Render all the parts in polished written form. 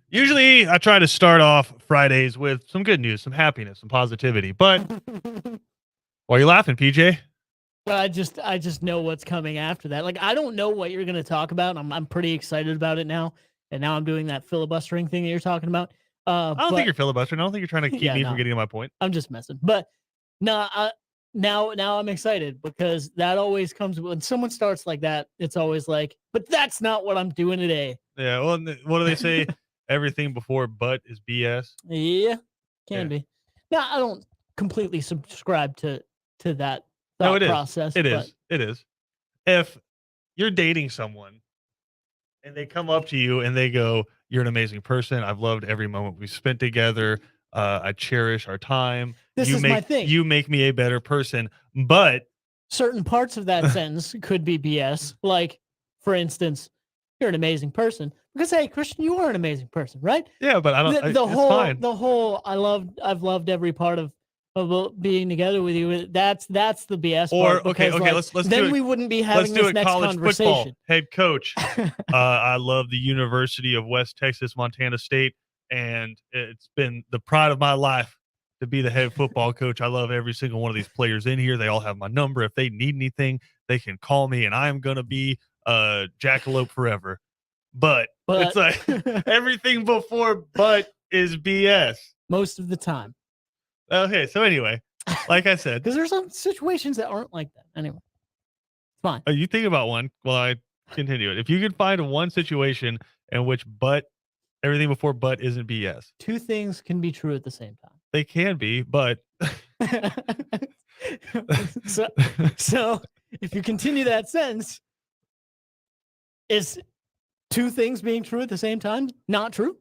Usually, I try to start off Fridays with some good news, some happiness, some positivity. But why are you laughing, PJ? But I just know what's coming after that. Like I don't know what you're going to talk about. I'm pretty excited about it now. And now I'm doing that filibustering thing that you're talking about. I don't think But you're filibustering. I don't think you're trying to keep yeah, me from no, getting to my point. I'm just messing. But no, now I'm excited because that always comes when someone starts like that. It's always like, but that's not what I'm doing today. Yeah. Well, what do they say? Everything before but is BS. Yeah, can Yeah. be. Now I don't completely subscribe to that No, thought it is. process, It but is. It is. If you're dating someone and they come up to you and they go, "You're an amazing person. I've loved every moment we spent together. I cherish our time. this You is my make thing. you make me a better person." But Certain parts of that sentence could be BS. Like, for instance, you're an amazing person. Because hey, Christian, you are an amazing person, right? yeah, but I don't. The the It's whole fine. the whole I've loved every part of being together with you. That's the BS part Or okay, because okay, like let's do then it. we wouldn't be Let's having do this it. next College conversation. football head coach. I love the University of West Texas, Montana State, and it's been the pride of my life to be the head football coach. I love every single one of these players in here. They all have my number. If they need anything, they can call me, and I am gonna be jackalope forever. But it's But like everything before but is BS. most of the time, Okay, so anyway, like I said, because there's some situations that aren't like that. Anyway, it's fine. you think about one while I continue it. If you could find one situation in which but everything before but isn't BS, Two things can be true at the same they can be, but time. so so if you continue that sentence, is two things being true at the same time not true?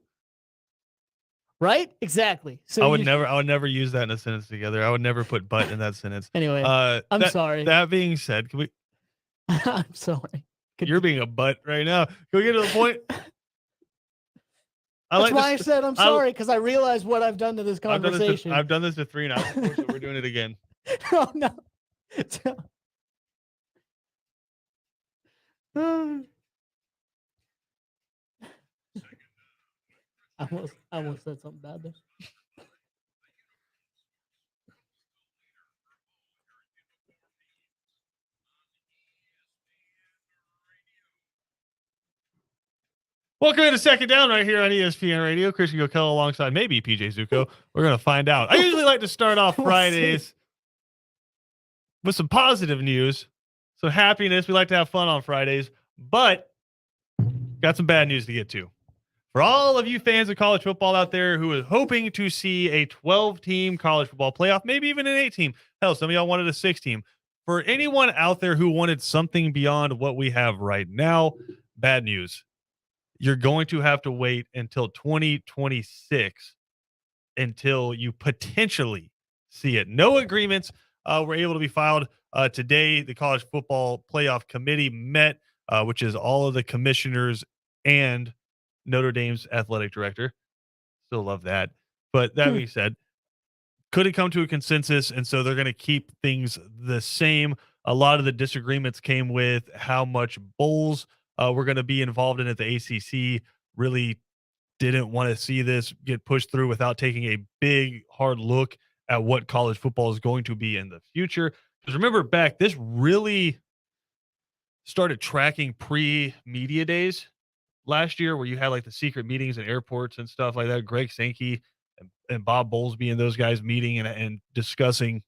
Right? Exactly. So you I would never use that in a sentence together. I would never put but in that sentence. anyway, I'm sorry. That being said, can we I'm sorry. you're being a butt right now. Can we get to the point? I That's like why I this. said I'm sorry because I realize what I've done to this conversation. I've done this to 3 now before, so we're doing it again. Oh no. I almost said something bad there. Welcome to Second Down right here on ESPN Radio. Christian Gokel alongside maybe PJ Zuko. We're going to find out. I usually like to start off We'll Fridays with some positive news, some happiness. We like to have fun on Fridays, but got some bad news to get to. For all of you fans of college football out there who is hoping to see a 12-team college football playoff, maybe even an 8-team. Hell, some of y'all wanted a 6-team. For anyone out there who wanted something beyond what we have right now, bad news. You're going to have to wait until 2026 until you potentially see it. No agreements were able to be filed today. The College Football Playoff Committee met, which is all of the commissioners and Notre Dame's athletic director. Still love that. But that being said, couldn't come to a consensus, and so they're going to keep things the same. A lot of the disagreements came with how much bowls were going to be involved in it. The ACC really didn't want to see this get pushed through without taking a big, hard look at what college football is going to be in the future. Because remember back, this really started tracking pre-media days last year where you had like the secret meetings in airports and stuff like that. Greg Sankey and Bob Bowlesby and those guys meeting and discussing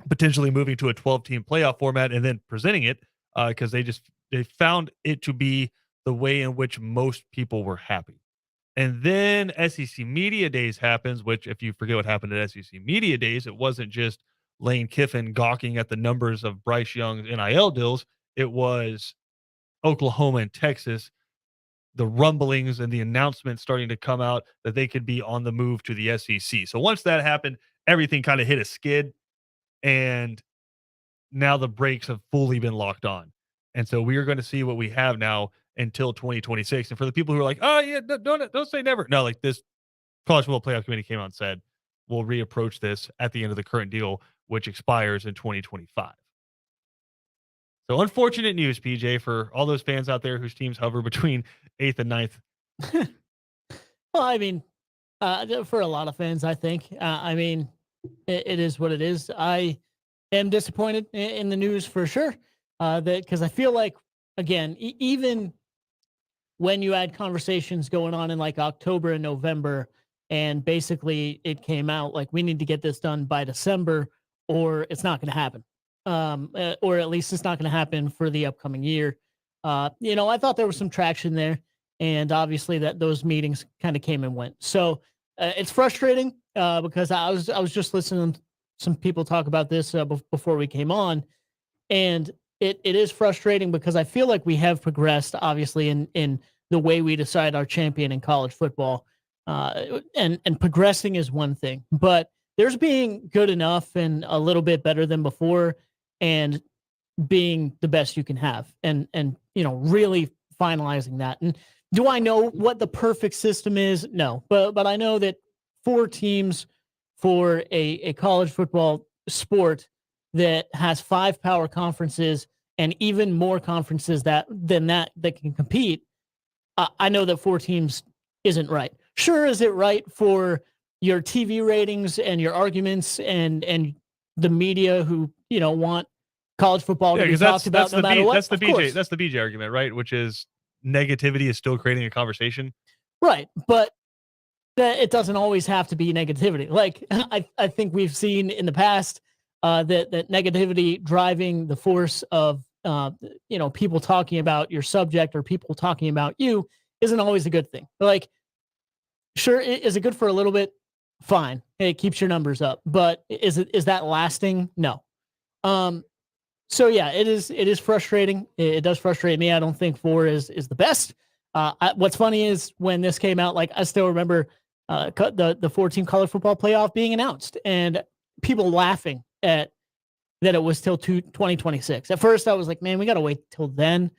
potentially moving to a 12-team playoff format and then presenting it because they found it to be the way in which most people were happy. And then SEC Media Days happens, which if you forget what happened at SEC Media Days, it wasn't just Lane Kiffin gawking at the numbers of Bryce Young's NIL deals. It was Oklahoma and Texas, the rumblings and the announcements starting to come out that they could be on the move to the SEC. So once that happened, everything kind of hit a skid, and now the brakes have fully been locked on. And so we are going to see what we have now until 2026. And for the people who are like, oh yeah, don't say never. No, like this College Football Playoff Committee came out and said, we'll reapproach this at the end of the current deal, which expires in 2025. So unfortunate news, PJ, for all those fans out there whose teams hover between 8th and 9th. Well, I mean, for a lot of fans, I think. I mean, it is what it is. I am disappointed in the news for sure. That because I feel like again, even when you had conversations going on in like October and November, and basically it came out like we need to get this done by December, or it's not going to happen. Or at least it's not going to happen for the upcoming year. I thought there was some traction there, and obviously that those meetings kind of came and went. So it's frustrating because I was just listening to some people talk about this before we came on, and it is frustrating because I feel like we have progressed, obviously, in the way we decide our champion in college football. And progressing is one thing, but there's being good enough and a little bit better than before, and being the best you can have, and really finalizing that. And do I know what the perfect system is? No, but I know that 4 teams for a college football sport that has 5 power conferences and even more conferences than that can compete. I know that 4 teams isn't right. Sure, is it right for your TV ratings and your arguments and the media who want college football to be talked about no matter what? That's the BJ. That's the BJ argument, right? Which is negativity is still creating a conversation, right? But it doesn't always have to be negativity. Like I think we've seen in the past that negativity driving the force of people talking about your subject or people talking about you isn't always a good thing. Like, sure, is it good for a little bit? Fine, it keeps your numbers up, but is that lasting? No. So yeah, it is frustrating. It does frustrate me. I don't think 4 is the best. What's funny is when this came out, like I still remember the 4-team college football playoff being announced and people laughing at that it was till 2026. At first, I was like, man, we got to wait till then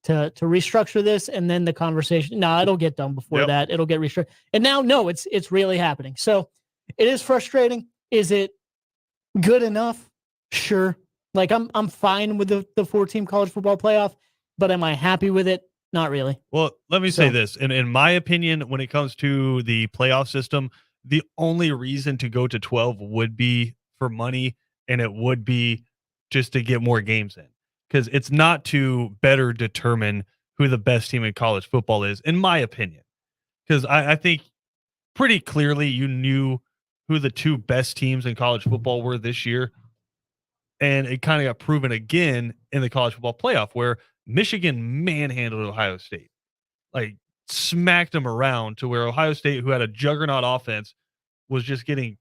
to restructure this, and then the conversation. No, it'll get done before that. It'll get restructured. And now, no, it's really happening. So it is frustrating. Is it good enough? Sure. Like I'm fine with the 4-team college football playoff, but am I happy with it? Not really. Well, let me say this. In my opinion, when it comes to the playoff system, the only reason to go to 12 would be for money, and it would be just to get more games in. Because it's not to better determine who the best team in college football is, in my opinion. Because I think pretty clearly you knew who the 2 best teams in college football were this year. And it kind of got proven again in the college football playoff where Michigan manhandled Ohio State, like smacked them around to where Ohio State, who had a juggernaut offense, was just getting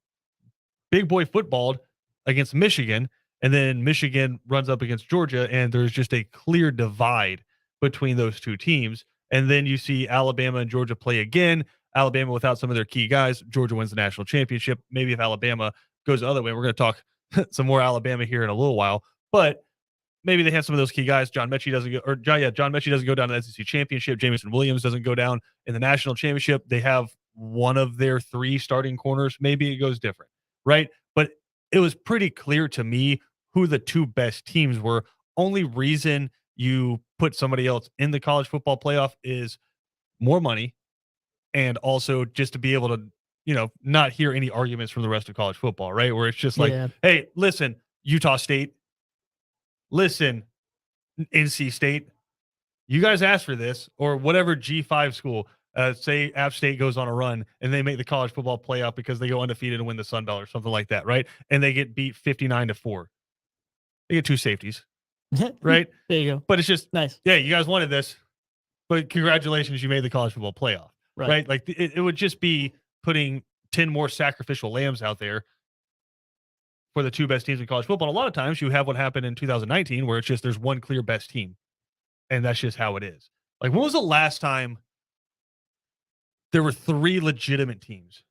big boy footballed against Michigan. And then Michigan runs up against Georgia, and there's just a clear divide between those 2 teams. And then you see Alabama and Georgia play again. Alabama without some of their key guys. Georgia wins the national championship. Maybe if Alabama goes the other way, we're going to talk some more Alabama here in a little while, but maybe they have some of those key guys. John Mechie doesn't go down to the SEC championship. Jamison Williams doesn't go down in the national championship. They have one of their 3 starting corners. Maybe it goes different, right? But it was pretty clear to me who the 2 best teams were. Only reason you put somebody else in the college football playoff is more money, and also just to be able to not hear any arguments from the rest of college football, right? Where it's just like, hey, listen, Utah State, listen, NC State, you guys asked for this, or whatever G5 school, say App State goes on a run and they make the college football playoff because they go undefeated and win the Sun Belt or something like that, right? And they get beat 59-4. They get 2 safeties, right? There you go. But it's just nice. Yeah, you guys wanted this, but congratulations, you made the college football playoff, right? Like it would just be putting 10 more sacrificial lambs out there for the 2 best teams in college football. And a lot of times you have what happened in 2019 where it's just there's one clear best team, and that's just how it is. Like, when was the last time there were 3 legitimate teams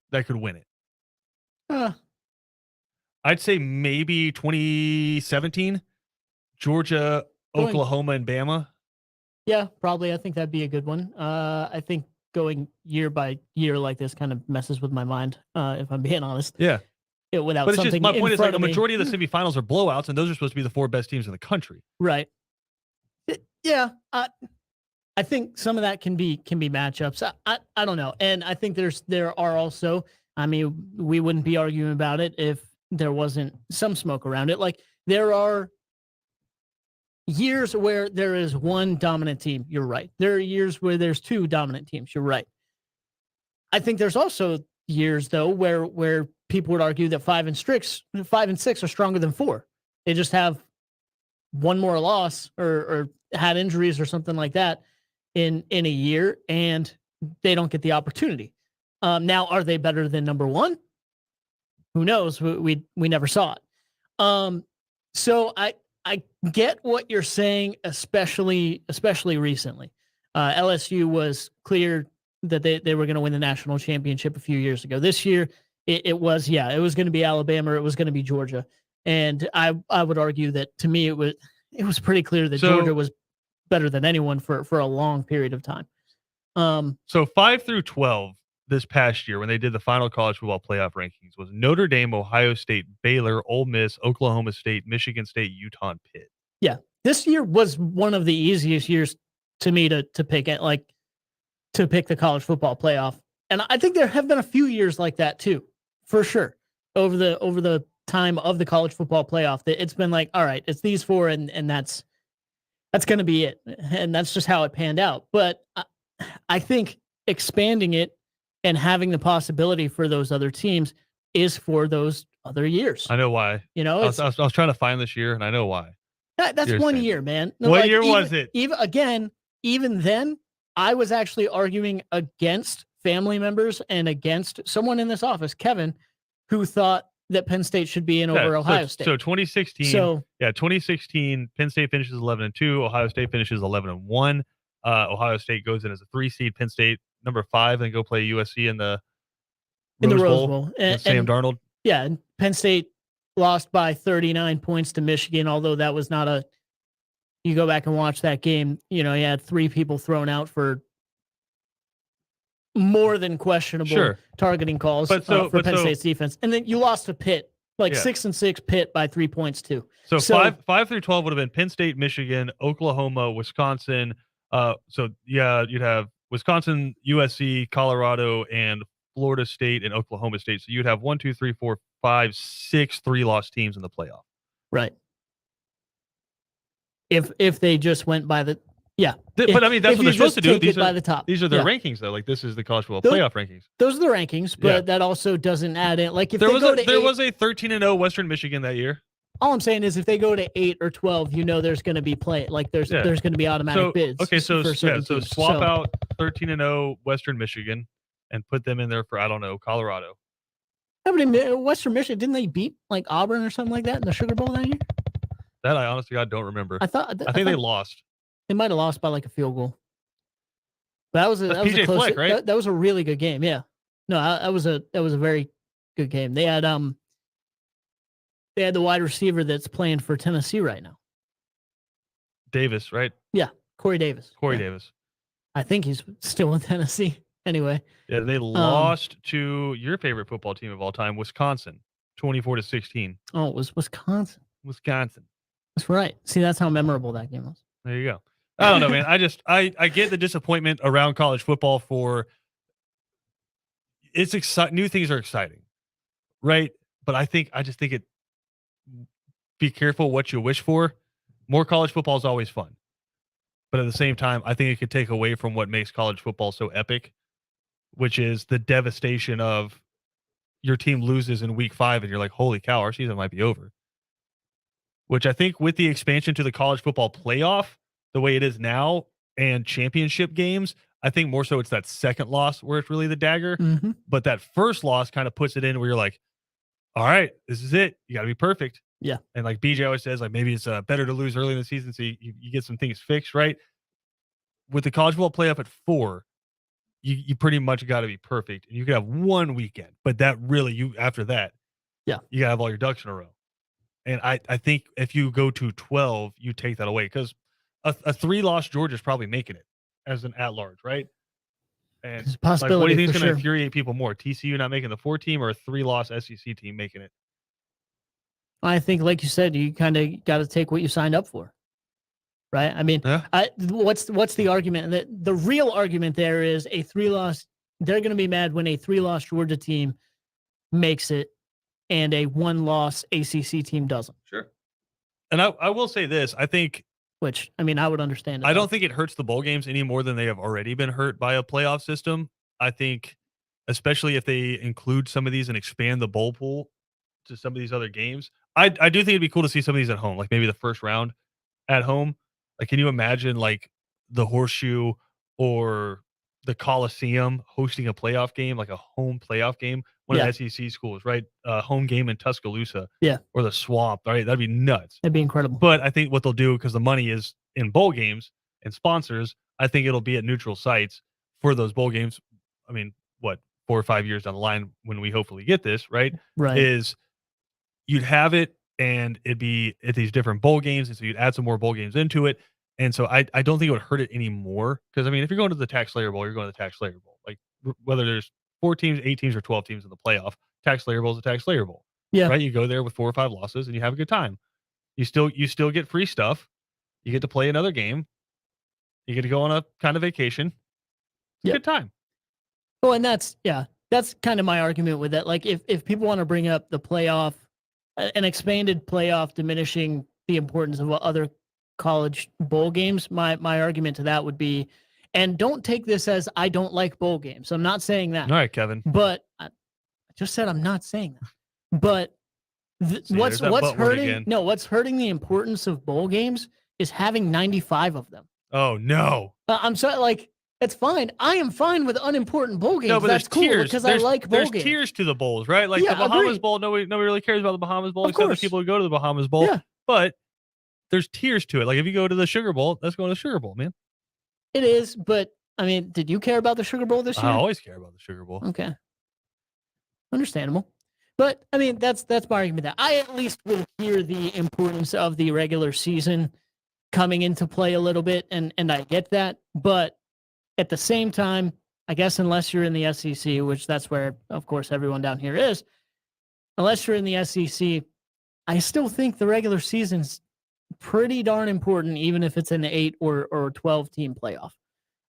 that could win it? I'd say maybe 2017, Georgia, Oklahoma, and Bama. Yeah, probably. I think that'd be a good one. I think going year by year like this kind of messes with my mind, if I'm being honest. Yeah. Without but it's something just, my point is, like, a me. majority of the semifinals are blowouts, and those are supposed to be the 4 best teams in the country. Right. Yeah. I I think some of that can be matchups. I don't know, and I think there are also. I mean, we wouldn't be arguing about it if there wasn't some smoke around it. Like there are years where there is one dominant team. You're right. There are years where there's two dominant teams. You're right. I think there's also years though where people would argue that 5 and 6 are stronger than 4. They just have one more loss or had injuries or something like that in a year, and they don't get the opportunity. Now, are they better than number 1? Who knows? We never saw it. So I get what you're saying, especially recently. LSU was clear that they were going to win the national championship a few years ago. This year, it was going to be Alabama, or it was going to be Georgia, and I would argue that to me it was pretty clear that Georgia was better than anyone for a long period of time. So 5 through 12 this past year, when they did the final college football playoff rankings, was Notre Dame, Ohio State, Baylor, Ole Miss, Oklahoma State, Michigan State, Utah, and Pitt. Yeah, this year was one of the easiest years to me to pick it, like to pick the college football playoff, and I think there have been a few years like that too, for sure. Over the time of the college football playoff, that it's been like, all right, it's these 4, and that's going to be it, and that's just how it panned out. But I think expanding it and having the possibility for those other teams is for those other years. I know why. You know, I was trying to find this year, and I know why. That's 1 year, man. What year was it? Even then, I was actually arguing against family members and against someone in this office, Kevin, who thought that Penn State should be in over Ohio State. So 2016. So 2016, Penn State finishes 11-2. Ohio State finishes 11-1. Ohio State goes in as a 3 seed. Penn State number 5, and go play USC in the Rose Bowl. And Sam Darnold. Yeah, and Penn State lost by 39 points to Michigan, although that was not a. You go back and watch that game. You know, you had 3 people thrown out for more than questionable targeting calls for Penn State's defense, and then you lost to Pitt, 6-6 Pitt by 3 points too. So 5 through 12 would have been Penn State, Michigan, Oklahoma, Wisconsin. You'd have Wisconsin, USC, Colorado, and Florida State and Oklahoma State. So you'd have 1, 2, 3, 4, 5, 6 3-loss teams in the playoff. Right. If they just went by the but I mean that's what they're supposed to do. These are their rankings though. Like this is the college football playoff rankings. Those are the rankings, but that also doesn't add in. Like if there was a 13-0 Western Michigan that year. All I'm saying is if they go to 8 or 12, you know there's going to be play. Like there's going to be automatic bids. Okay, so swap out 13-0 Western Michigan and put them in there for Colorado. Western Michigan, didn't they beat like Auburn or something like that in the Sugar Bowl that year? That I honestly don't remember. I think they lost. They might have lost by like a field goal. But that was a PJ close. Fleck, right? That was a really good game. Yeah. No, that was a very good game. They had the wide receiver that's playing for Tennessee right now. Davis, right? Yeah, Corey Davis. Davis. I think he's still in Tennessee. Anyway. Yeah, they lost to your favorite football team of all time, Wisconsin, 24-16. Oh, it was Wisconsin. That's right. See, that's how memorable that game was. There you go. I don't know, man. I get the disappointment around college football for it's exciting. New things are exciting, right? But I just think it. Be careful what you wish for. More college football is always fun, but at the same time, I think it could take away from what makes college football so epic, which is the devastation of your team loses in week 5, and you're like, "Holy cow, our season might be over." Which I think with the expansion to the college football playoff, the way it is now, and championship games, I think more so it's that second loss where it's really the dagger. Mm-hmm. But that first loss kind of puts it in where you're like, all right, this is it. You got to be perfect. Yeah. And like BJ always says, like maybe it's better to lose early in the season so you get some things fixed, right? With the college football playoff at 4, you pretty much got to be perfect. And you could have one weekend, but that really, after that, you got to have all your ducks in a row. And I think if you go to 12, you take that away because a 3-loss Georgia's probably making it as an at-large, right? And what do you think is going to infuriate people more? TCU not making the 4 team or a 3-loss SEC team making it? I think, like you said, you kind of got to take what you signed up for. right? I mean, Yeah. what's the argument? The real argument there is a 3-loss. They're going to be mad when a 3-loss Georgia team makes it and a 1-loss ACC team doesn't. Sure. And I will say this: I think Which, I mean, I would understand. I don't think it hurts the bowl games any more than they have already been hurt by a playoff system. I think, especially if they include some of these and expand the bowl pool to some of these other games, I do think it'd be cool to see some of these at home, like maybe the first round at home. Like, can you imagine like the Horseshoe or the Coliseum hosting a playoff game, like a home playoff game? One Yeah. of the SEC schools, right? Home game in Tuscaloosa, Yeah. or the Swamp, right? That'd be nuts. That'd be incredible. But I think what they'll do, because the money is in bowl games and sponsors, I think it'll be at neutral sites for those bowl games. I mean, what, 4 or 5 years down the line when we hopefully get this, right? Right. Is you'd have it and it'd be at these different bowl games. And so you'd add some more bowl games into it. And so I don't think it would hurt it anymore. Because, I mean, if you're going to the Tax Slayer Bowl, you're going to the Tax Slayer Bowl. Like, whether there's 4 teams, 8 teams, or 12 teams in the playoff, Tax Slayer Bowl is a Tax Slayer Bowl. Yeah. Right? You go there with 4 or 5 losses and you have a good time. You still get free stuff. You get to play another game. You get to go on a kind of vacation. It's a Yep. good time. Well, and that's kind of my argument with that. Like, if people want to bring up the playoff, an expanded playoff diminishing the importance of other college bowl games, my argument to that would be, and don't take this as I don't like bowl games. I'm not saying that. All right, Kevin. But I just said I'm not saying that. But See, what's there's that but word hurting? again. No, what's hurting the importance of bowl games is having 95 of them. Oh no. I'm sorry, like, it's fine. I am fine with unimportant bowl games. No, but That's there's cool tiers. because I like bowl There's games. tiers to the bowls, right? Like Yeah, the Bahamas agreed. Bowl. Nobody really cares about the Bahamas Bowl Of except the course. people who go to the Bahamas Bowl. Yeah. But there's tiers to it. Like if you go to the Sugar Bowl, let's go to the Sugar Bowl, man. It is, but I mean, did you care about the Sugar Bowl this I year? always care about the Sugar Bowl. Okay. Understandable. But I mean, that's my argument. That I at least will hear the importance of the regular season coming into play a little bit, and I get that. But at the same time, I guess unless you're in the SEC, which that's where, of course, everyone down here is, unless you're in the SEC, I still think the regular season's pretty darn important, even if it's an 8 or 12 team playoff.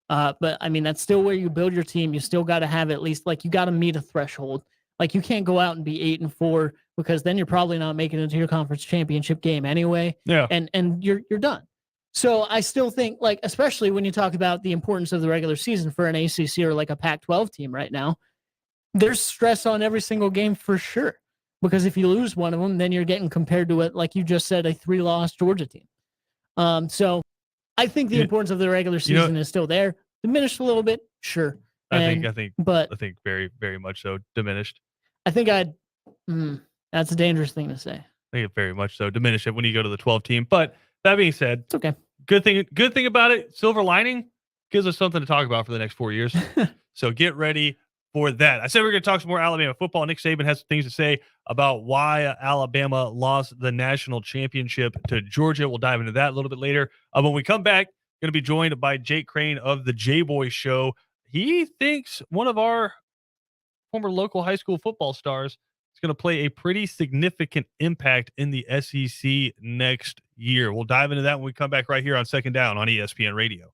But I mean, that's still where you build your team. You still got to have at least, like, you got to meet a threshold. Like, you can't go out and be 8-4 because then you're probably not making it to your conference championship game anyway. Yeah. And you're done. So I still think, like, especially when you talk about the importance of the regular season for an ACC or like a Pac-12 team right now, there's stress on every single game for sure. Because if you lose one of them, then you're getting compared to it, like you just said, a 3-loss Georgia team. So I think the importance of the regular season is still there. Diminished a little bit, sure. I think very, very much so diminished. I think that's a dangerous thing to say. I think it very much so diminished it when you go to the 12 team. But that being said, it's okay. Good thing about it, silver lining, gives us something to talk about for the next 4 years. So get ready for that. I said we we're going to talk some more Alabama football. Nick Saban has some things to say about why Alabama lost the national championship to Georgia. We'll dive into that a little bit later. When we come back, going to be joined by Jake Crane of the J-Boy Show. He thinks one of our former local high school football stars is going to play a pretty significant impact in the SEC next year. We'll dive into that when we come back right here on Second Down on ESPN Radio.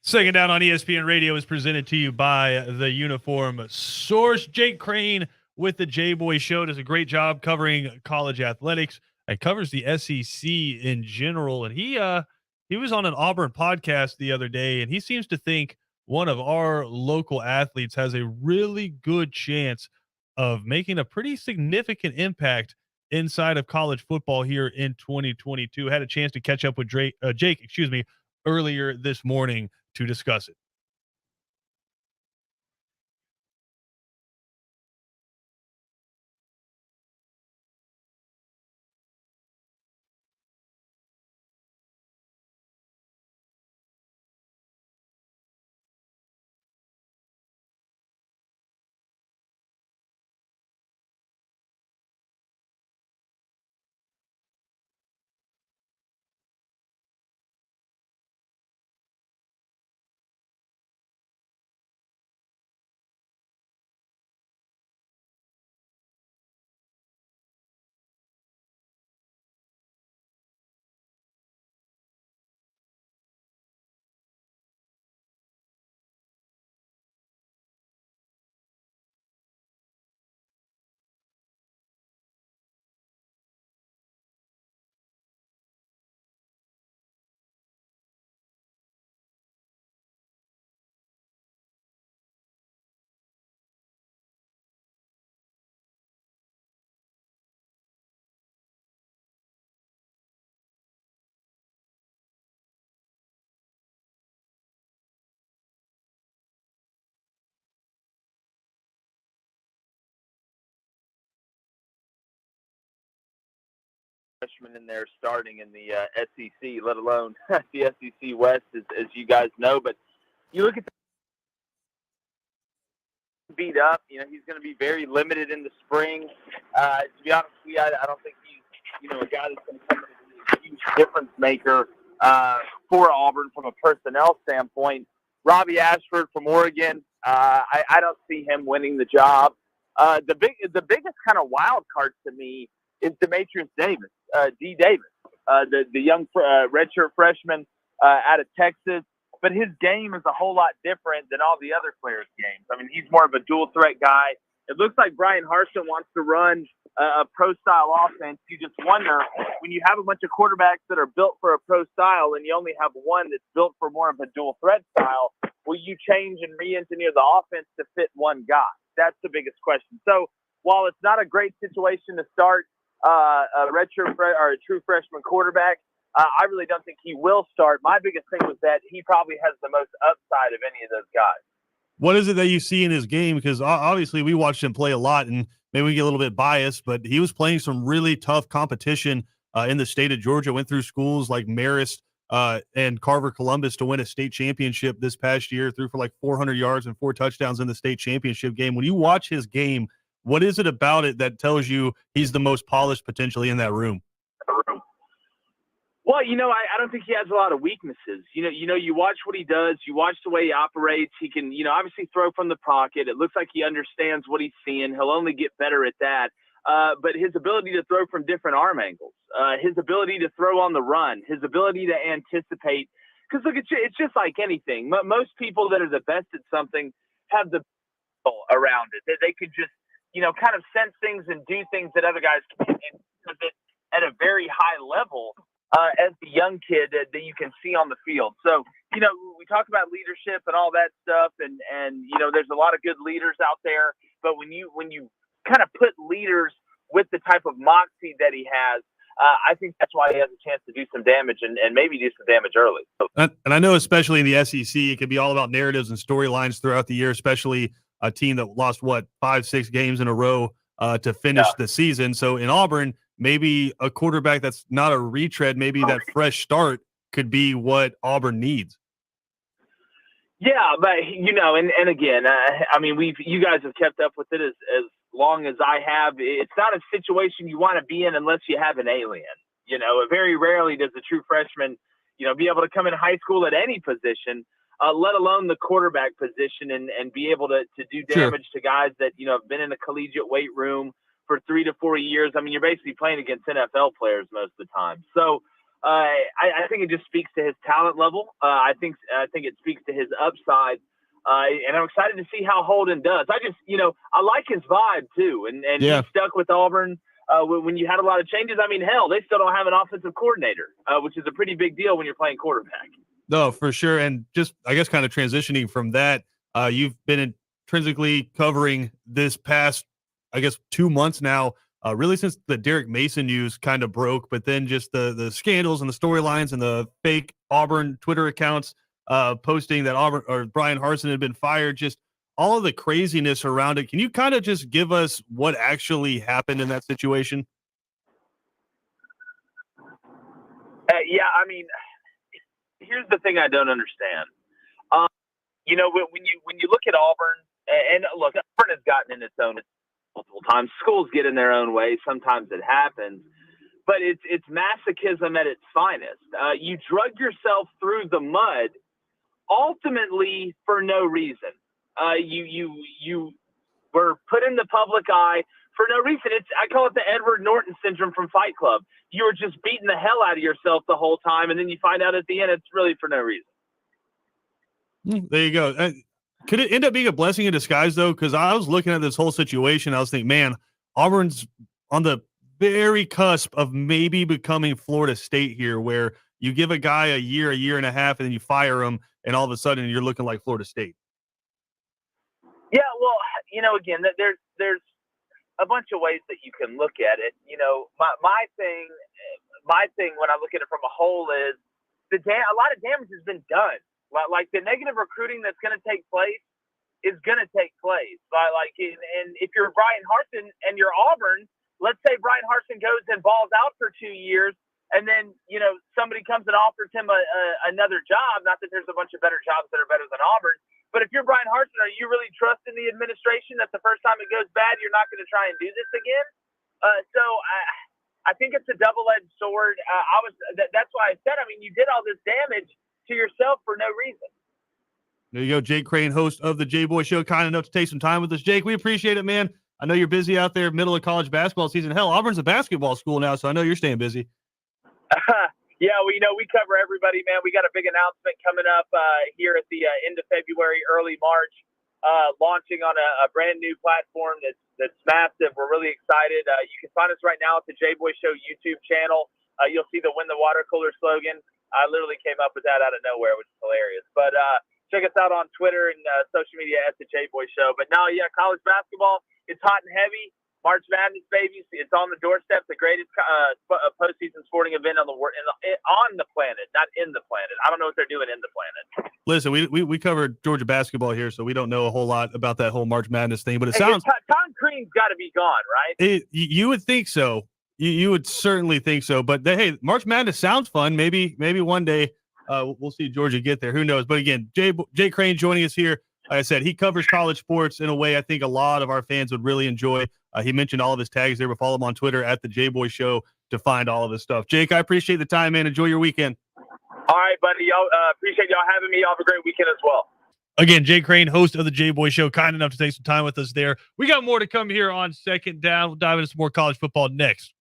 Second Down on ESPN Radio is presented to you by the Uniform Source. Jake Crane with the J-Boy Show does a great job covering college athletics. It covers the SEC in general, and he was on an Auburn podcast the other day, and he seems to think one of our local athletes has a really good chance of making a pretty significant impact inside of college football here in 2022. Had a chance to catch up with Jake, earlier this morning to discuss it. Freshman in there starting in the SEC, let alone the SEC West, as you guys know. But you look at the beat up. He's going to be very limited in the spring. To be honest with you, I don't think he's a guy that's going to come in as a huge difference maker for Auburn from a personnel standpoint. Robbie Ashford from Oregon, I don't see him winning the job. The biggest kind of wild card to me is Demetrius Davis, D. Davis, the young redshirt freshman out of Texas. But his game is a whole lot different than all the other players' games. I mean, he's more of a dual-threat guy. It looks like Brian Harsin wants to run a pro-style offense. You just wonder, when you have a bunch of quarterbacks that are built for a pro style and you only have one that's built for more of a dual-threat style, will you change and re-engineer the offense to fit one guy? That's the biggest question. So while it's not a great situation to start a redshirt or a true freshman quarterback, I really don't think he will start. My biggest thing was that he probably has the most upside of any of those guys. What is it that you see in his game? Because obviously we watched him play a lot, and maybe we get a little bit biased, but he was playing some really tough competition in the state of Georgia. Went through schools like Marist and Carver Columbus to win a state championship this past year. Threw for like 400 yards and 4 touchdowns in the state championship game. When you watch his game, what is it about it that tells you he's the most polished potentially in that room? Well, I don't think he has a lot of weaknesses. You watch what he does. You watch the way he operates. He can, obviously throw from the pocket. It looks like he understands what he's seeing. He'll only get better at that. But his ability to throw from different arm angles, his ability to throw on the run, his ability to anticipate. Because, look, it's just like anything. Most people that are the best at something have the around it. They could just, kind of sense things and do things that other guys can't. And at a very high level, as the young kid that you can see on the field. So, we talk about leadership and all that stuff, and there's a lot of good leaders out there. But when you kind of put leaders with the type of moxie that he has, I think that's why he has a chance to do some damage and maybe do some damage early. And I know, especially in the SEC, it can be all about narratives and storylines throughout the year, especially a team that lost, 5-6 games in a row to finish the season. So in Auburn, maybe a quarterback that's not a retread, maybe that fresh start could be what Auburn needs. Yeah, but and again, you guys have kept up with it as long as I have. It's not a situation you want to be in unless you have an alien. Very rarely does a true freshman, be able to come in high school at any position, let alone the quarterback position, and be able to do damage to guys that have been in the collegiate weight room for 3 to 4 years. I mean, you're basically playing against NFL players most of the time. So I think it just speaks to his talent level. I think it speaks to his upside. And I'm excited to see how Holden does. I like his vibe too. And Yeah. he stuck with Auburn when you had a lot of changes. I mean, hell, they still don't have an offensive coordinator, which is a pretty big deal when you're playing quarterback. No, for sure. And just, I guess, kind of transitioning from that, you've been intrinsically covering this past, I guess, 2 months now, really since the Derek Mason news kind of broke, but then just the scandals and the storylines and the fake Auburn Twitter accounts posting that Auburn or Brian Harsin had been fired, just all of the craziness around it. Can you kind of just give us what actually happened in that situation? Yeah, I mean, here's the thing I don't understand. When you look at Auburn, and look, Auburn has gotten in its own multiple times. Schools get in their own way. Sometimes it happens, but it's masochism at its finest. You drug yourself through the mud, ultimately for no reason. You were put in the public eye for no reason. I call it the Edward Norton syndrome from Fight Club. You were just beating the hell out of yourself the whole time, and then you find out at the end it's really for no reason. There you go. Could it end up being a blessing in disguise, though? Because I was looking at this whole situation. I was thinking, man, Auburn's on the very cusp of maybe becoming Florida State here, where you give a guy a year and a half, and then you fire him, and all of a sudden you're looking like Florida State. Yeah, well, again, there's a bunch of ways that you can look at it. My thing when I look at it from a whole is a lot of damage has been done. Like the negative recruiting that's going to take place is going to take place. And if you're Brian Harsin and you're Auburn, let's say Brian Harsin goes and balls out for 2 years, and then somebody comes and offers him another job. Not that there's a bunch of better jobs that are better than Auburn, but if you're Brian Harsin, are you really trusting the administration that the first time it goes bad, you're not going to try and do this again? So I think it's a double-edged sword. That's why I said, I mean, you did all this damage to yourself for no reason. There you go. Jake Crane, host of the J-Boy Show, kind enough to take some time with us. Jake, we appreciate it, man. I know you're busy out there, middle of college basketball season. Hell, Auburn's a basketball school now, so I know you're staying busy. Yeah, we cover everybody, man. We got a big announcement coming up here at the end of February, early March, launching on a brand new platform that's massive. We're really excited. You can find us right now at the J-Boy Show YouTube channel. You'll see the Win the Water Cooler slogan. I literally came up with that out of nowhere, which is hilarious. But check us out on Twitter and social media at the J-Boy Show. But now, yeah, college basketball, it's hot and heavy. March Madness, babies, it's on the doorstep. The greatest postseason sporting event on the planet, not in the planet. I don't know what they're doing in the planet. Listen, we covered Georgia basketball here, so we don't know a whole lot about that whole March Madness thing. But it sounds Tom Crean's got to be gone, right? You would think so. You would certainly think so. But hey, March Madness sounds fun. Maybe one day we'll see Georgia get there. Who knows? But again, Jay Crane joining us here. Like I said, he covers college sports in a way I think a lot of our fans would really enjoy. He mentioned all of his tags there, but follow him on Twitter at the J-Boy Show to find all of his stuff. Jake, I appreciate the time, man. Enjoy your weekend. All right, buddy. Y'all appreciate y'all having me. Y'all have a great weekend as well. Again, Jake Crane, host of the J-Boy Show, kind enough to take some time with us there. We got more to come here on Second Down. We'll dive into some more college football next.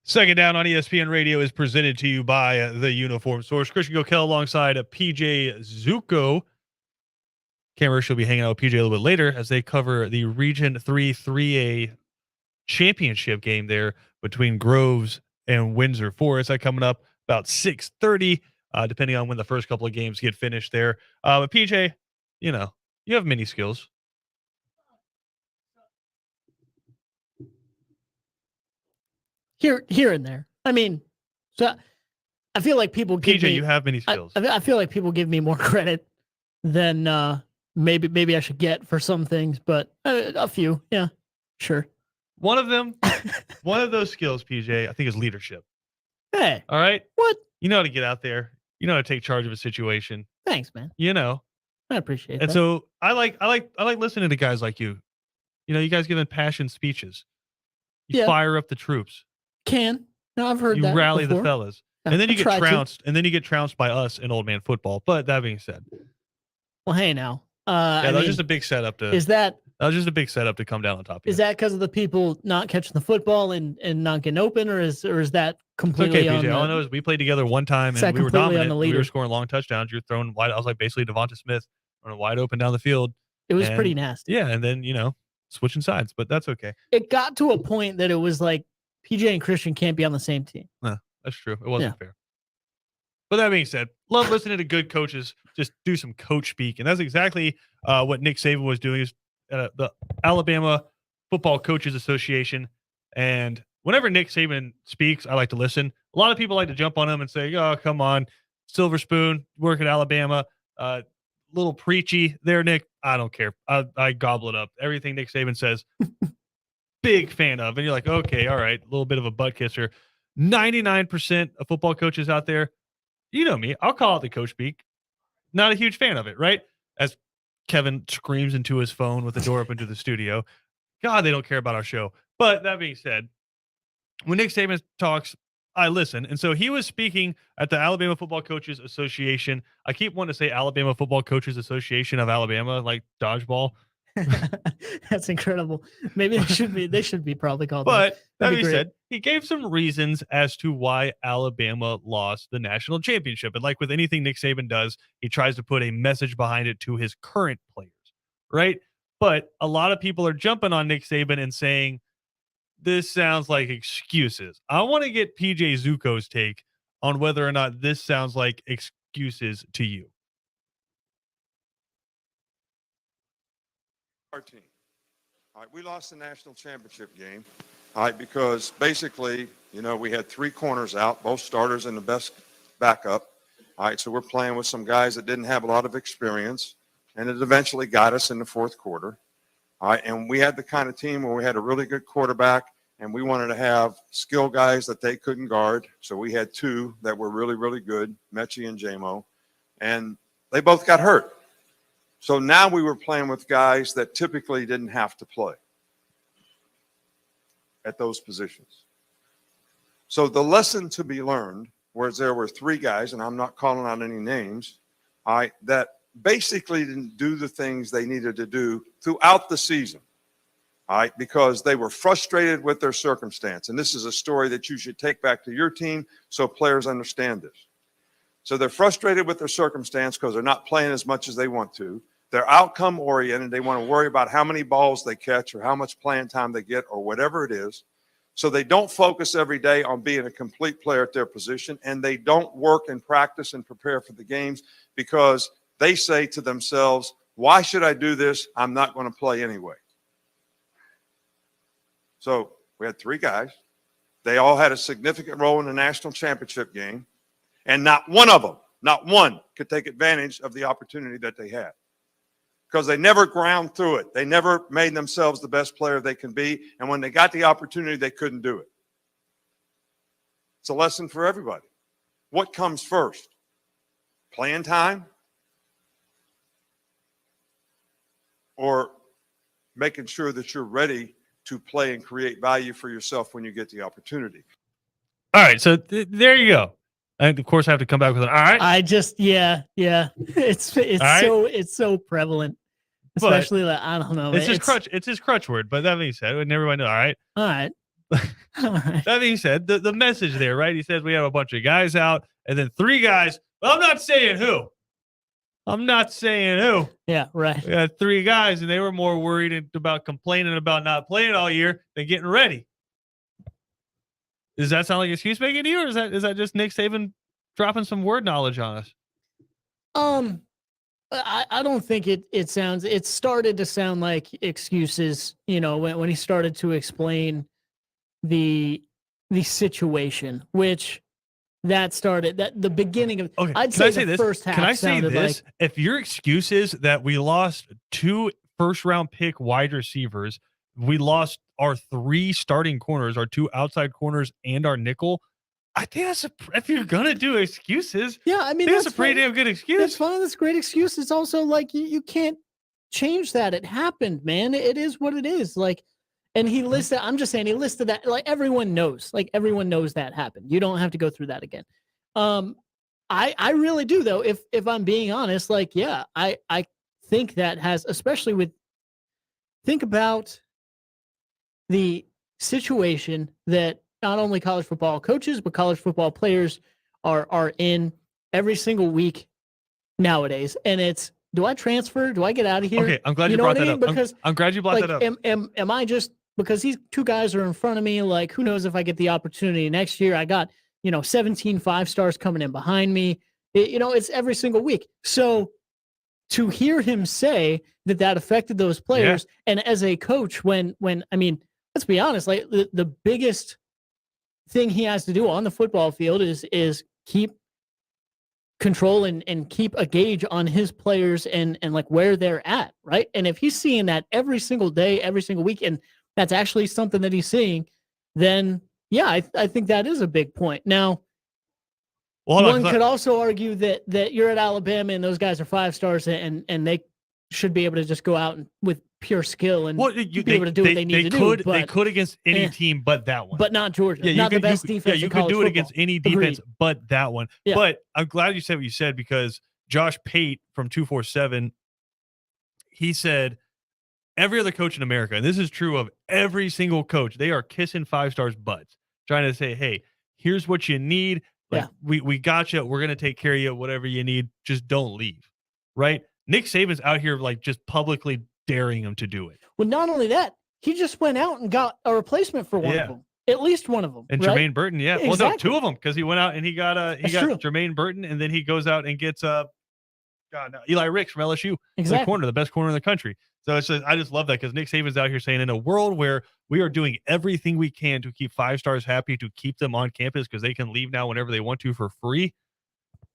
Second Down on ESPN Radio is presented to you by the Uniform Source. Christian Gokel alongside PJ Zuko. Cameron will be hanging out with PJ a little bit later as they cover the Region 3 3A championship game there between Groves and Windsor Forest. That coming up about 6:30, depending on when the first couple of games get finished there. But PJ, you know, you have many skills. Here and there. I mean, so I feel like people give PJ, me, you have many skills. I feel like people give me more credit than maybe I should get for some things, but a few, yeah, sure. One of them, one of those skills, PJ, I think is leadership. Hey, All right, what? you know how to get out there. You know how to take charge of a situation. Thanks, man. You know, I appreciate and that. so I like listening to guys like you. You know, you guys give impassioned speeches. You Yeah. fire up the troops. No, I've heard You that. rally the before. fellas. I've- And then you I've get tried to. trounced. And then you get trounced by us in old man football. But that being said, Well, hey, now. yeah, I that was mean, just a big setup to is that come down on top of you. that because of the people not catching the football and not getting open, or is that It's completely okay, on PJ. All I the, know is we played together one time Is and that we were completely on dominant. the We were leader? scoring long touchdowns. You're throwing wide. I was like basically Devonta Smith running wide open down the field. it was and- pretty nasty. Yeah, and then switching sides, but that's okay. It got to a point that it was like PJ and Christian can't be on the same team. That's true. It wasn't fair. But that being said, love listening to good coaches just do some coach speak, and that's exactly what Nick Saban was doing. Is the Alabama Football Coaches Association, and whenever Nick Saban speaks, I like to listen. A lot of people like to jump on him and say, "Oh, come on, Silver Spoon, work at Alabama." Little preachy there, Nick. I don't care. I gobble it up. Everything Nick Saban says, big fan of. And you're like, okay, all right, a little bit of a butt kisser. 99% of football coaches out there, you know me, I'll call it the coach speak. Not a huge fan of it, right? As Kevin screams into his phone with the door open to the studio. God, they don't care about our show. But that being said, when Nick Saban talks, I listen. And so he was speaking at the Alabama Football Coaches Association. I keep wanting to say Alabama Football Coaches Association of Alabama, like dodgeball. That's incredible. Maybe they should be probably called that. But that That'd be being great. said, he gave some reasons as to why Alabama lost the national championship. And like with anything Nick Saban does, he tries to put a message behind it to his current players, right? But a lot of people are jumping on Nick Saban and saying, this sounds like excuses. I want to get PJ Zuko's take on whether or not this sounds like excuses to you. Our team. All right, we lost the national championship game. All right, because basically, we had three corners out, both starters and the best backup. All right, so we're playing with some guys that didn't have a lot of experience, and it eventually got us in the fourth quarter. All right, and we had the kind of team where we had a really good quarterback, and we wanted to have skill guys that they couldn't guard. So we had two that were really, really good, Mechie and Jamo, and they both got hurt. So now we were playing with guys that typically didn't have to play at those positions. So the lesson to be learned was there were three guys, and I'm not calling out any names, that basically didn't do the things they needed to do throughout the season, because they were frustrated with their circumstance. And this is a story that you should take back to your team so players understand this. So they're frustrated with their circumstance because they're not playing as much as they want to. They're outcome oriented. They want to worry about how many balls they catch or how much playing time they get or whatever it is. So they don't focus every day on being a complete player at their position, and they don't work and practice and prepare for the games because they say to themselves, why should I do this? I'm not going to play anyway. So we had three guys. They all had a significant role in the national championship game, and not one of them, not one, could take advantage of the opportunity that they had because they never ground through it. They never made themselves the best player they can be, and when they got the opportunity, they couldn't do it. It's a lesson for everybody. What comes first? Playing time or making sure that you're ready to play and create value for yourself when you get the opportunity? All right, so there you go. And of course, I have to come back with an all right. I just yeah. It's right. so prevalent, But especially like I don't know. It's his crutch word. But that being said, and everybody know. All right, All right. All right. That being said, the message there, right? He says we have a bunch of guys out, and then 3 guys. Well, I'm not saying who. I'm not saying who. Yeah, right. We had 3 guys, and they were more worried about complaining about not playing all year than getting ready. Does that sound like excuse making to you, or is that just Nick Saban dropping some word knowledge on us? I don't think it sounds. It started to sound like excuses. When he started to explain the situation, which that started that the beginning of. Okay, I'd can I say say the this? first half Can I say sounded this? like If your excuse is that we lost 2 first-round pick wide receivers, we lost our 3 starting corners, our 2 outside corners, and our nickel, I think if you're gonna do excuses, yeah. I I mean, think that's a pretty fine. damn good That's excuse. fine. That's a great excuse. It's also like you can't change that. It happened, man. It is what it is. Like, and he listed. I'm just saying he listed that. Like everyone knows. Like everyone knows that happened. You don't have to go through that again. I really do though. If I'm being honest, like yeah, I think that has, especially with think about the situation that not only college football coaches but college football players are in every single week nowadays, and it's do I transfer? Do I get out of here? Okay, I'm glad you know brought what I that mean? up. Because I'm glad you brought like, that up. am I just because these 2 guys are in front of me? Like, who knows if I get the opportunity next year? I got 17 5-stars coming in behind me. It's every single week. So to hear him say that affected those players, and as a coach, when I mean, let's be honest, like the biggest thing he has to do on the football field is keep control and keep a gauge on his players and like where they're at, right? And if he's seeing that every single day, every single week, and that's actually something that he's seeing, then yeah, I think that is a big point. Now, Well, hold on, one could also argue that you're at Alabama and those guys are 5-stars and they should be able to just go out and with pure skill and be able to do what they need to do. They could against any team but that one. But not Georgia. Yeah, not the best defense. Yeah, you in could college do it football. against any defense Agreed. but that one. Yeah. But I'm glad you said what you said, because Josh Pate from 247, he said every other coach in America, and this is true of every single coach, they are kissing 5-stars butts, trying to say, hey, here's what you need. Like, we got you. We're going to take care of you, whatever you need. Just don't leave. Right? Nick Saban's out here like just publicly daring him to do it. Well, not only that, he just went out and got a replacement for one of them. At least one of them. And right? Jermaine Burton, yeah. Exactly. Well, no, 2 of them, because he went out and he got Jermaine Burton, and then he goes out and gets Eli Ricks from LSU, Exactly. the corner, the best corner in the country. So it's just, I just love that, because Nick Saban's out here saying in a world where we are doing everything we can to keep 5-stars happy, to keep them on campus because they can leave now whenever they want to for free.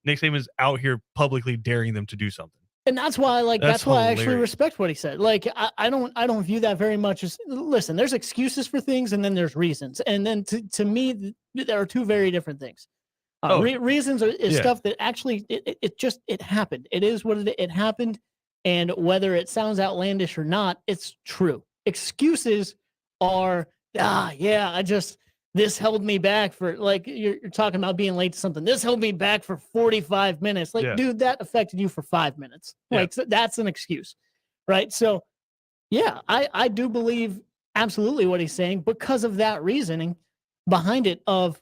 Nick Saban's out here publicly daring them to do something. And that's why, that's why I actually hilarious. respect what he said. Like, I don't view that very much as, listen, there's excuses for things and then there's reasons. And then to me, there are 2 very different things. Reasons is stuff that actually, it happened. It is what it happened. And whether it sounds outlandish or not, it's true. Excuses are, this held me back for, like, you're talking about being late to something. This held me back for 45 minutes. Like, dude, that affected you for 5 minutes. Like, so that's an excuse, right? So, yeah, I do believe absolutely what he's saying because of that reasoning behind it of,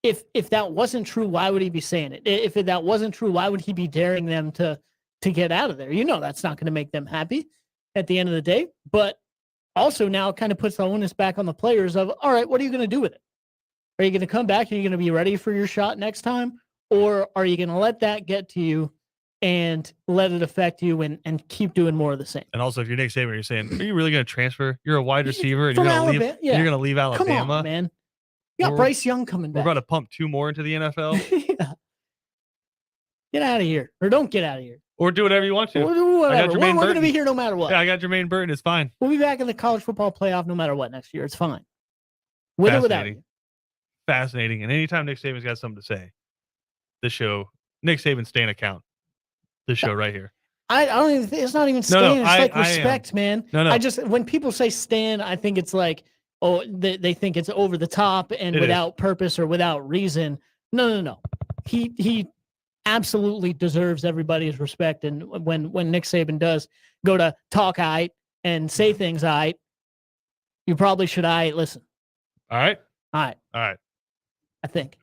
if that wasn't true, why would he be saying it? If that wasn't true, why would he be daring them to get out of there? That's not going to make them happy at the end of the day. But also now it kind of puts the onus back on the players of, all right, what are you going to do with it? Are you going to come back? Are you going to be ready for your shot next time? Or are you going to let that get to you and let it affect you and keep doing more of the same? And also, if you're Nick Saban, you're saying, are you really going to transfer? You're a wide receiver and From you're going to leave. Alabama, yeah. You're going to leave Alabama. Come on, man. You got We're- Bryce Young coming We're back. about to pump 2 more into the NFL, Yeah. Get out of here. Or don't get out of here. or do whatever you want to. We'll do whatever. We're Jermaine going to Burton. be here no matter what. Yeah, I got Jermaine Burton. It's fine. We'll be back in the college football playoff no matter what next year. It's fine. With or without Fascinating. you. Fascinating. And anytime Nick Saban's got something to say, this show, Nick Saban stand account. This show right here. I don't even think it's not even stand. It's like I am. respect, man. No. I just, when people say stand, I think it's like, oh, they think it's over the top and It without purpose or without reason. No. He absolutely deserves everybody's respect. And when Nick Saban does go to talk and say things you probably should listen. All right. All right, All right. I think.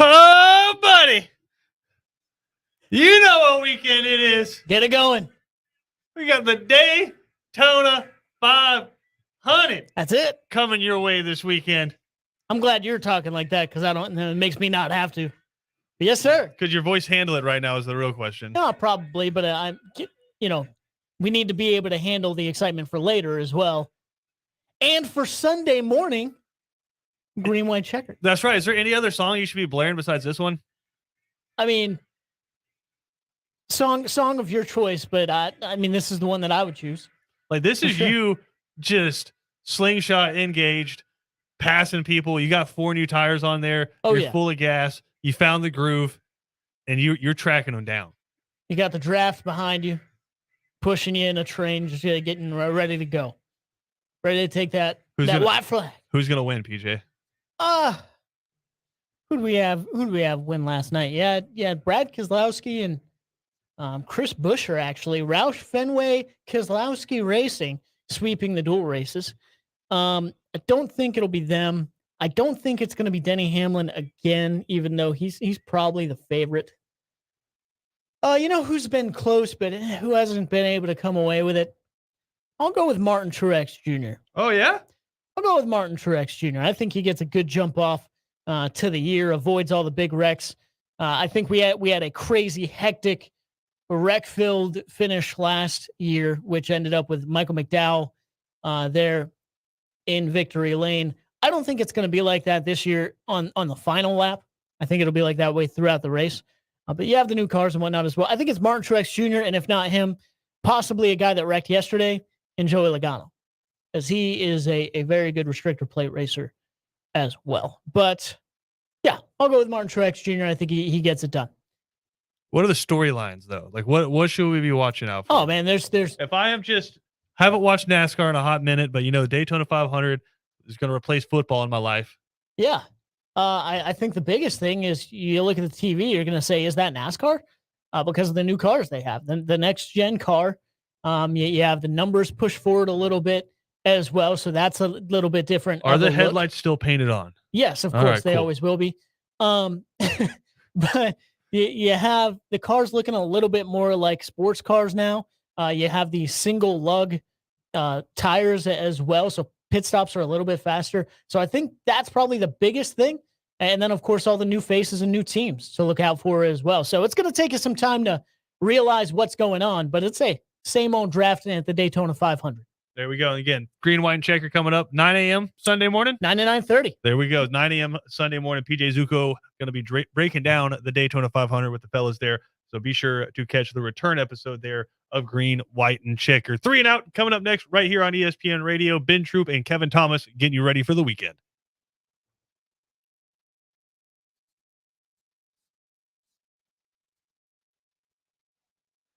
Oh, buddy. You know what weekend it is. Get it going. We got the Daytona 500 That's it. coming your way this weekend. I'm glad you're talking like that because it makes me not have to. But yes, sir. Could your voice handle it right now is the real question. No, probably, but we need to be able to handle the excitement for later as well. And for Sunday morning, green, white, checker. That's right. Is there any other song you should be blaring besides this one? I mean, song of your choice, but I mean, this is the one that I would choose. Like, this For is sure. you just slingshot engaged, passing people. You got 4 new tires on there. Oh, You're yeah. full of gas. You found the groove, and you're tracking them down. You got the draft behind you, pushing you in a train, just getting ready to go. Ready to take that white flag. Who's gonna win, PJ? Who do we have win last night? Yeah, Brad Keselowski and Chris Buescher, actually. Roush Fenway Keselowski Racing sweeping the dual races. I don't think it'll be them. I don't think it's going to be Denny Hamlin again, even though he's probably the favorite. You know who's been close, but who hasn't been able to come away with it? I'll go with Martin Truex Jr. Oh yeah. I'll go with Martin Truex Jr. I think he gets a good jump off to the year, avoids all the big wrecks. I think we had a crazy, hectic, wreck-filled finish last year, which ended up with Michael McDowell there in victory lane. I don't think it's going to be like that this year on the final lap. I think it'll be like that way throughout the race. But you have the new cars and whatnot as well. I think it's Martin Truex Jr., and if not him, possibly a guy that wrecked yesterday, and Joey Logano, as he is a very good restrictor plate racer as well. But yeah, I'll go with Martin Truex Jr. I think he gets it done. What are the storylines though? Like what should we be watching out for? Oh man, there's If I am just haven't watched NASCAR in a hot minute, but the Daytona 500 is going to replace football in my life. yeah. I think the biggest thing is you look at the TV, you're going to say, is that NASCAR? Because of the new cars they have. The next gen car, you have the numbers pushed forward a little bit as well, so that's a little bit different. Are of the a look. headlights still painted on? Yes, of All course, right, they cool. always will be. But you have the cars looking a little bit more like sports cars now. You have the single lug tires as well, so pit stops are a little bit faster. So I think that's probably the biggest thing. And then, of course, all the new faces and new teams to look out for as well. So it's going to take us some time to realize what's going on, but it's a same old drafting at the Daytona 500. There we go. Again, green, white, and checker coming up 9 a.m. Sunday morning. 99.30. There we go. 9 a.m. Sunday morning. PJ Zuko going to be breaking down the Daytona 500 with the fellas there. So be sure to catch the return episode there of Green, White, and Checker. 3 and Out coming up next right here on ESPN Radio. Ben Troop and Kevin Thomas getting you ready for the weekend.